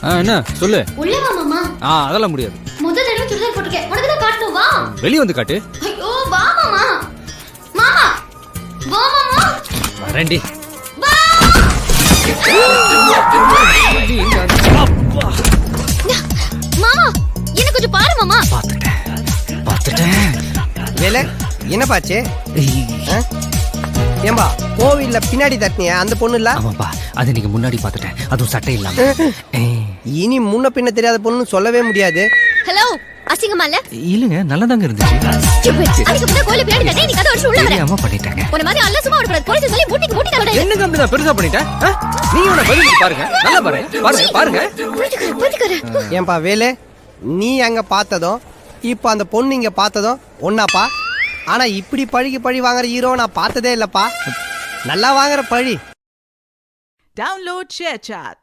என்ன சொல்லு. உள்ள வா மாமா. அதெல்லாம் முடியாது. முத தடவை சுடிதார் போட்டுக்க. உனக்கு தான் காட்டணும் வா. வெளிய வந்து காட்டு. ஐயோ வா மாமா. மாமா. வா மாமா. வரேன்டி. வா. மாமா, என்ன கொஞ்சம் பாரு மாமா. பாத்துட்டேன். வேலை என்னப்பாச்சு? ஏம்பா கோவில்ல பின்னாடி தட்டினிய அந்த பொண்ணு இல்ல? ஆமாப்பா, அது நீங்க முன்னாடி பாத்துட்டேன். அதுவும் சட்டை இல்லாம. இனி முன்ன பின்ன தெரியாத பொண்ணுன்னு சொல்லவே முடியாது. ஹலோ, அசிங்கமா இல்ல? இல்லங்க, நல்லதாங்க இருந்துச்சு. அதுக்கு முன்ன கோயில பின்னாடி தட்டி நீ கதை வச்சு உள்ள வர. அம்மா பண்ணிட்டாங்க. உன மாதிரி அல்ல சும்மா ஓட கூடாது. போலீஸ் சொல்லி பூட்டிக்கு பூட்டி தரடா. என்னங்க அப்படி நான் பெருசா பண்ணிட்டேன்? நீங்க உன பதில் பாருங்க. நல்லா பாருங்க. போயிட்டுக்கற. ஏம்பா வேலை, நீ அங்க பார்த்ததும் இப்ப அந்த பொண்ணு இங்க பார்த்ததும் ஒன்னாப்பா? ஆனா இப்படி பழி வாங்குற ஹீரோ நான் பார்த்ததே இல்லப்பா. நல்லா வாங்குற பழி. Download ShareChat.